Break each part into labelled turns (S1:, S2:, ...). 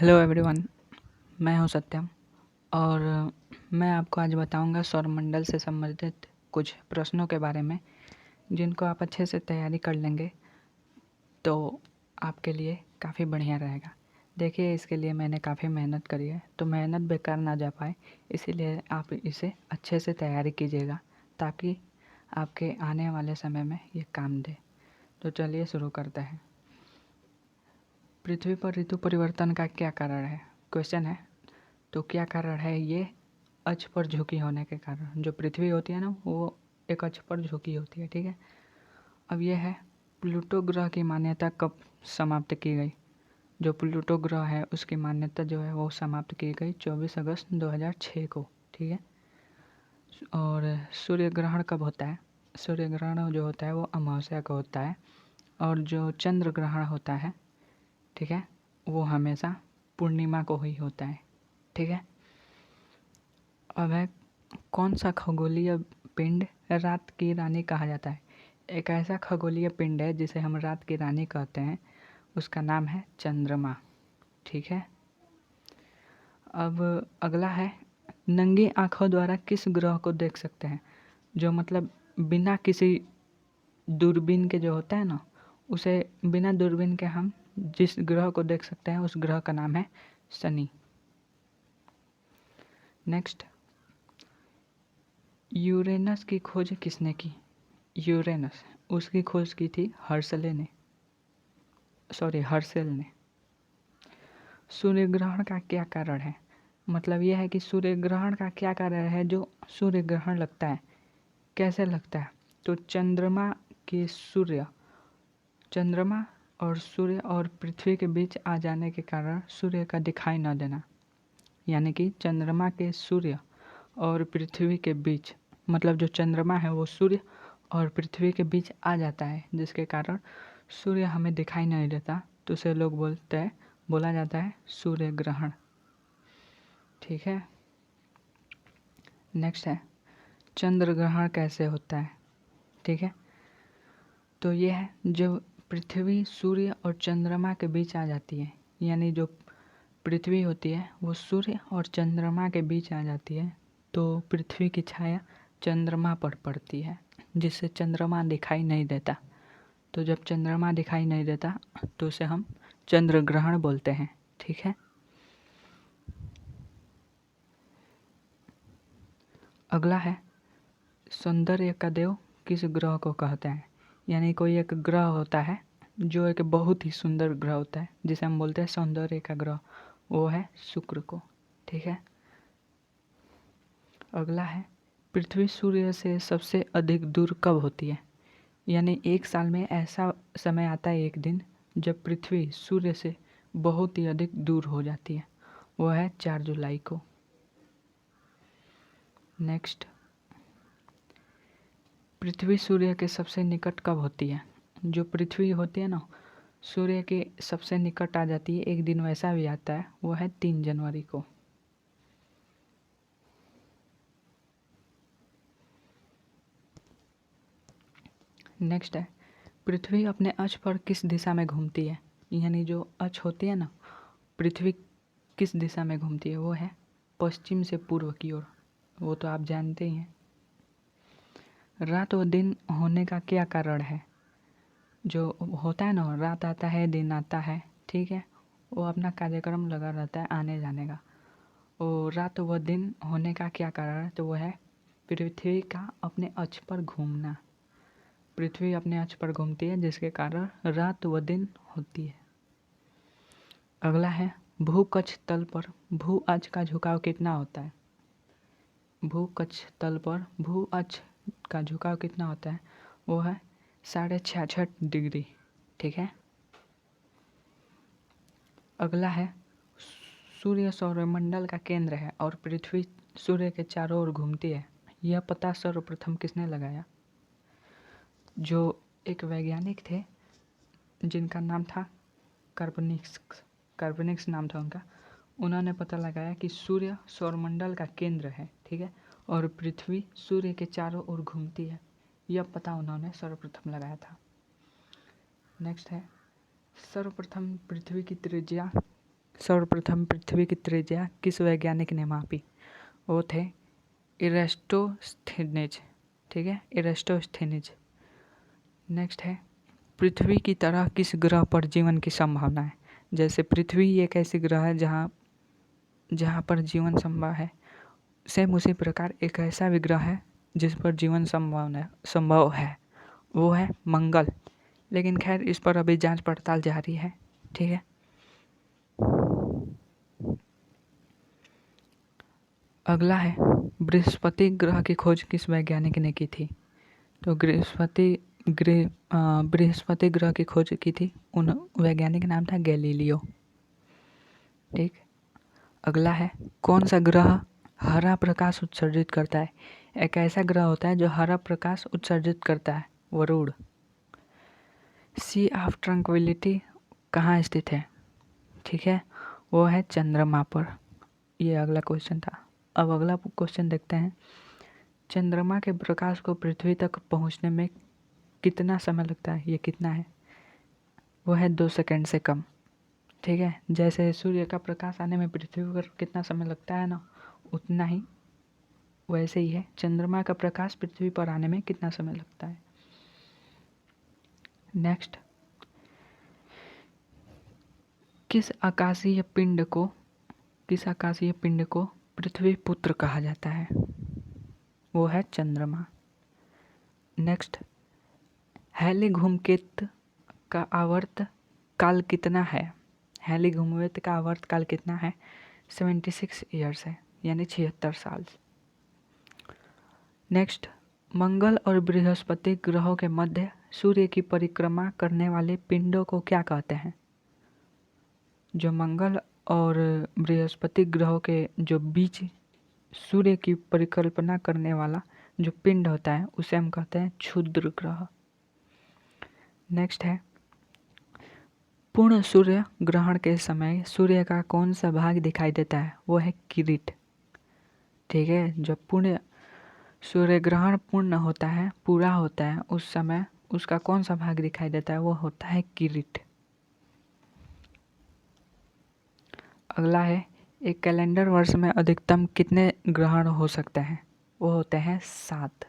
S1: Hello everyone. मैं हूं सत्यम और मैं आपको आज बताऊंगा सौरमंडल से संबंधित कुछ प्रश्नों के बारे में जिनको आप अच्छे से तैयारी कर लेंगे तो आपके लिए काफ़ी बढ़िया रहेगा। देखिए, इसके लिए मैंने काफ़ी मेहनत करी है, तो मेहनत बेकार ना जा पाए, इसीलिए आप इसे अच्छे से तैयारी कीजिएगा ताकि आपके आने वाले समय में ये काम दे। तो चलिए शुरू करते हैं। पृथ्वी पर ऋतु परिवर्तन का क्या कारण है? क्वेश्चन है। तो क्या कारण है? ये अक्ष पर झुकी होने के कारण। जो पृथ्वी होती है ना, वो एक अक्ष पर झुकी होती है, ठीक है। अब ये है, प्लूटो ग्रह की मान्यता कब समाप्त की गई? जो प्लूटो ग्रह है उसकी मान्यता जो है वो समाप्त की गई 24 अगस्त 2006 को, ठीक है। और सूर्य ग्रहण कब होता है? सूर्य ग्रहण जो होता है वो अमावस्या को होता है। और जो चंद्र ग्रहण होता है, ठीक है, वो हमेशा पूर्णिमा को ही होता है, ठीक है। अब है, कौन सा खगोलीय पिंड रात की रानी कहा जाता है? एक ऐसा खगोलीय पिंड है जिसे हम रात की रानी कहते हैं, उसका नाम है चंद्रमा, ठीक है। अब अगला है, नंगी आंखों द्वारा किस ग्रह को देख सकते हैं? जो मतलब बिना किसी दूरबीन के जो होता है ना, उसे बिना दूरबीन के हम जिस ग्रह को देख सकते हैं उस ग्रह का नाम है शनि। नेक्स्ट, यूरेनस की खोज किसने की? यूरेनस, उसकी खोज की थी हर्षल ने। सूर्य ग्रहण का क्या कारण है? मतलब यह है कि सूर्य ग्रहण का क्या कारण है जो सूर्य ग्रहण लगता है, कैसे लगता है? तो चंद्रमा और सूर्य और पृथ्वी के बीच आ जाने के कारण सूर्य का दिखाई न देना, यानी कि चंद्रमा के सूर्य और पृथ्वी के बीच, मतलब जो चंद्रमा है वो सूर्य और पृथ्वी के बीच आ जाता है, जिसके कारण सूर्य हमें दिखाई नहीं देता, तो उसे लोग बोला जाता है सूर्य ग्रहण, ठीक है। नेक्स्ट है, चंद्र ग्रहण कैसे होता है, ठीक है। तो ये है, जब पृथ्वी सूर्य और चंद्रमा के बीच आ जाती है, यानी जो पृथ्वी होती है वो सूर्य और चंद्रमा के बीच आ जाती है, तो पृथ्वी की छाया चंद्रमा पर पड़ती है, जिससे चंद्रमा दिखाई नहीं देता। तो जब चंद्रमा दिखाई नहीं देता तो उसे हम चंद्र ग्रहण बोलते हैं, ठीक है। अगला है, सौंदर्य का देव किस ग्रह को कहते हैं? यानी कोई एक ग्रह होता है जो एक बहुत ही सुंदर ग्रह होता है, जिसे हम बोलते हैं सौंदर्य का ग्रह, वो है शुक्र को, ठीक है। अगला है, पृथ्वी सूर्य से सबसे अधिक दूर कब होती है? यानी एक साल में ऐसा समय आता है, एक दिन, जब पृथ्वी सूर्य से बहुत ही अधिक दूर हो जाती है, वो है 4 जुलाई को। नेक्स्ट, पृथ्वी सूर्य के सबसे निकट कब होती है? जो पृथ्वी होती है ना, सूर्य के सबसे निकट आ जाती है, एक दिन वैसा भी आता है, वो है 3 जनवरी को। नेक्स्ट है, पृथ्वी अपने अक्ष पर किस दिशा में घूमती है? यानी जो अक्ष होती है ना, पृथ्वी किस दिशा में घूमती है? वो है पश्चिम से पूर्व की ओर, वो तो आप जानते ही हैं। रात व दिन होने का क्या कारण है? जो होता है ना, रात आता है दिन आता है, ठीक है, वो अपना कार्यक्रम लगा रहता है आने जाने का। और रात व दिन होने का क्या कारण है? तो वो है पृथ्वी का अपने अक्ष पर घूमना। पृथ्वी अपने अक्ष पर घूमती है, जिसके कारण रात व दिन होती है। अगला है, भूकक्ष तल पर भू अक्ष का झुकाव कितना होता है? भूकक्ष तल पर भू अक्ष का झुकाव कितना होता है? वो है 66.5 डिग्री, ठीक है। अगला है, सूर्य सौरमंडल का केंद्र है और पृथ्वी सूर्य के चारों ओर घूमती है, यह पता सर्वप्रथम किसने लगाया? जो एक वैज्ञानिक थे जिनका नाम था कार्बनिक्स नाम था उनका। उन्होंने पता लगाया कि सूर्य सौरमंडल का केंद्र है, ठीक है, और पृथ्वी सूर्य के चारों ओर घूमती है, यह पता उन्होंने सर्वप्रथम लगाया था। नेक्स्ट है, सर्वप्रथम पृथ्वी की त्रिज्या सर्वप्रथम पृथ्वी की त्रिज्या किस वैज्ञानिक ने मापी? वो थे इरेस्टोस्थेनेज। ठीक है, इरेस्टोस्थेनेज। नेक्स्ट है, पृथ्वी की तरह किस ग्रह पर जीवन की संभावना है? जैसे पृथ्वी एक ऐसी ग्रह है जहाँ पर जीवन संभव है, सेम उसी प्रकार एक ऐसा भी ग्रह है जिस पर जीवन संभव है, वो है मंगल। लेकिन खैर इस पर अभी जांच पड़ताल जारी है। ठीक है, अगला है, बृहस्पति ग्रह की खोज किस वैज्ञानिक ने की थी? तो बृहस्पति ग्रह की खोज की थी, उन वैज्ञानिक नाम था गैलीलियो। ठीक, अगला है, कौन सा ग्रह हरा प्रकाश उत्सर्जित करता है? एक ऐसा ग्रह होता है जो हरा प्रकाश उत्सर्जित करता है, वरुण। सी ऑफ ट्रंक्विलिटी कहाँ स्थित है? ठीक है, वो है चंद्रमा पर। ये अगला क्वेश्चन था। अब अगला क्वेश्चन देखते हैं, चंद्रमा के प्रकाश को पृथ्वी तक पहुंचने में कितना समय लगता है? ये कितना है? वो है 2 सेकंड से कम। ठीक है, जैसे सूर्य का प्रकाश आने में पृथ्वी पर कितना समय लगता है ना, उतना ही वैसे ही है चंद्रमा का प्रकाश पृथ्वी पर आने में कितना समय लगता है। नेक्स्ट, किस आकाशीय पिंड को पृथ्वी पुत्र कहा जाता है? वो है चंद्रमा। नेक्स्ट, हैली धूमकेतु का आवर्त काल कितना है? हैली धूमकेतु का आवर्त काल कितना है? 76 ईयर्स है, यानी 76 साल। नेक्स्ट, मंगल और बृहस्पति ग्रहों के मध्य सूर्य की परिक्रमा करने वाले पिंडों को क्या कहते हैं? जो मंगल और बृहस्पति ग्रहों के जो बीच सूर्य की परिकल्पना करने वाला जो पिंड होता है उसे हम कहते हैं क्षुद्र ग्रह। नेक्स्ट है, पूर्ण सूर्य ग्रहण के समय सूर्य का कौन सा भाग दिखाई देता है? वो है किरीट। ठीक है, जब पूर्ण सूर्य ग्रहण पूर्ण होता है, पूरा होता है, उस समय उसका कौन सा भाग दिखाई देता है? वो होता है किरीट। अगला है, एक कैलेंडर वर्ष में अधिकतम कितने ग्रहण हो सकते हैं? वो होते हैं 7।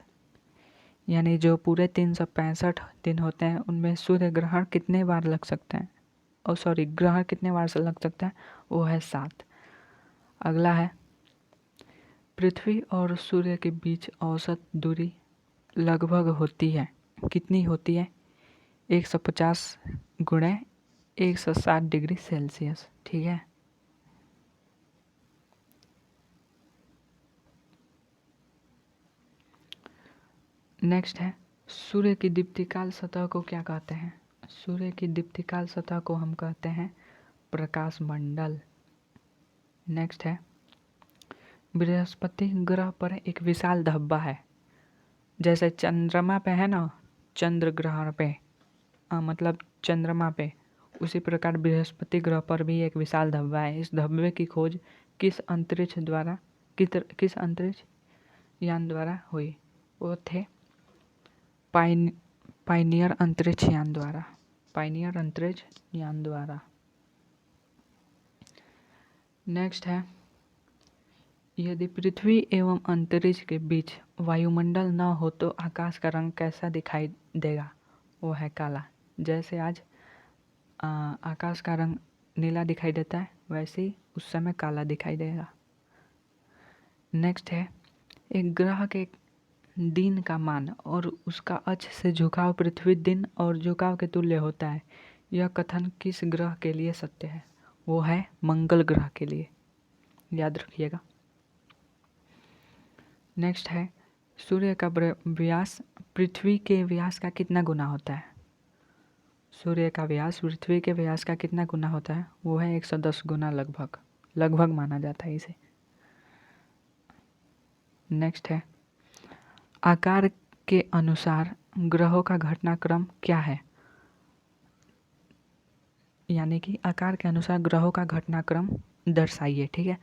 S1: यानी जो पूरे 365 दिन होते हैं उनमें सूर्य ग्रहण कितने बार लग सकते हैं? ग्रहण कितने बार से लग सकता है? वो है 7। अगला है, पृथ्वी और सूर्य के बीच औसत दूरी लगभग होती है, कितनी होती है? 150 गुणे 160 डिग्री सेल्सियस। ठीक है, नेक्स्ट है, सूर्य की दीप्तिकाल सतह को क्या कहते हैं? सूर्य की दीप्तिकाल सतह को हम कहते हैं प्रकाश मंडल। नेक्स्ट है, बृहस्पति ग्रह पर एक विशाल धब्बा है, जैसे चंद्रमा पे है ना, चंद्र ग्रहण पे मतलब चंद्रमा पे, उसी प्रकार बृहस्पति ग्रह पर भी एक विशाल धब्बा है। इस धब्बे की खोज किस अंतरिक्ष यान द्वारा हुई? वो थे पायनियर अंतरिक्ष यान द्वारा। नेक्स्ट है, यदि पृथ्वी एवं अंतरिक्ष के बीच वायुमंडल न हो तो आकाश का रंग कैसा दिखाई देगा? वो है काला। जैसे आज आकाश का रंग नीला दिखाई देता है, वैसे ही उस समय काला दिखाई देगा। नेक्स्ट है, एक ग्रह के दिन का मान और उसका अक्ष से झुकाव पृथ्वी दिन और झुकाव के तुल्य होता है, यह कथन किस ग्रह के लिए सत्य है? वो है मंगल ग्रह के लिए, याद रखिएगा। नेक्स्ट है, सूर्य का व्यास पृथ्वी के व्यास का कितना गुना होता है? सूर्य का व्यास पृथ्वी के व्यास का कितना गुना होता है? वो है 110 गुना, लगभग माना जाता है इसे। नेक्स्ट है, आकार के अनुसार ग्रहों का घटनाक्रम क्या है? यानी कि आकार के अनुसार ग्रहों का घटनाक्रम दर्शाइए। ठीक है,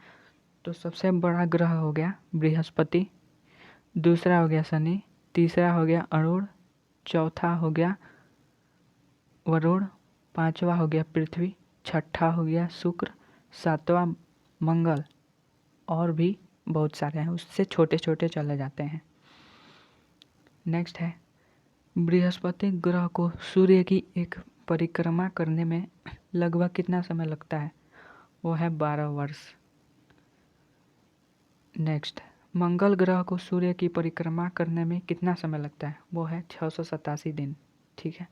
S1: तो सबसे बड़ा ग्रह हो गया बृहस्पति, दूसरा हो गया शनि, तीसरा हो गया अरुण, चौथा हो गया वरुण, पांचवा हो गया पृथ्वी, छठा हो गया शुक्र, सातवां मंगल और भी बहुत सारे हैं, उससे छोटे छोटे चले जाते हैं। नेक्स्ट है बृहस्पति ग्रह को सूर्य की एक परिक्रमा करने में लगभग कितना समय लगता है? वो है 12 वर्ष। नेक्स्ट, मंगल ग्रह को सूर्य की परिक्रमा करने में कितना समय लगता है? वो है 687 दिन। ठीक है।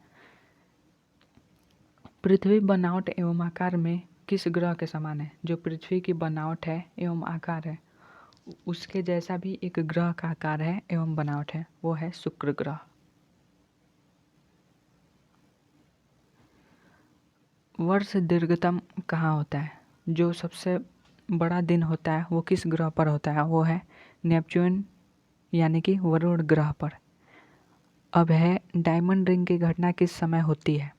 S1: पृथ्वी बनावट एवं आकार में किस ग्रह के समान है? जो पृथ्वी की बनावट है एवं आकार है, उसके जैसा भी एक ग्रह का आकार है एवं बनावट है, वो है शुक्र ग्रह। वर्ष दीर्घतम कहाँ होता है? जो सबसे बड़ा दिन होता है वो किस ग्रह पर होता है? वो है नेपच्यून यानी कि वरुण ग्रह पर। अब है डायमंड रिंग की घटना किस समय होती है?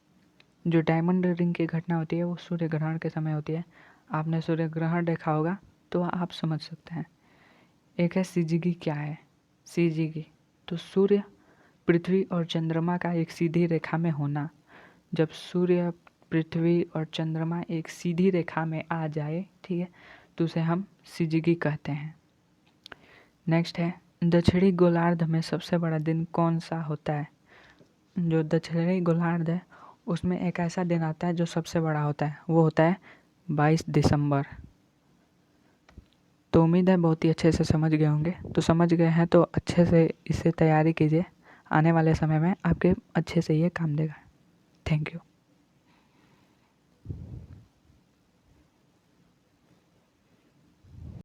S1: जो डायमंड रिंग की घटना होती है वो सूर्य ग्रहण के समय होती है। आपने सूर्य ग्रहण देखा होगा तो आप समझ सकते हैं। एक है सीजीगी। क्या है सीजीगी? तो सूर्य, पृथ्वी और चंद्रमा का एक सीधी रेखा में होना। जब सूर्य, पृथ्वी और चंद्रमा एक सीधी रेखा में आ जाए, ठीक है, तो उसे हम सीजीगी कहते हैं। नेक्स्ट है दक्षिणी गोलार्ध में सबसे बड़ा दिन कौन सा होता है? जो दक्षिणी गोलार्ध है उसमें एक ऐसा दिन आता है जो सबसे बड़ा होता है, वो होता है 22 दिसंबर। तो उम्मीद है बहुत ही अच्छे से समझ गए होंगे। तो समझ गए हैं तो अच्छे से इसे तैयारी कीजिए, आने वाले समय में आपके अच्छे से ये काम देगा। Thank you.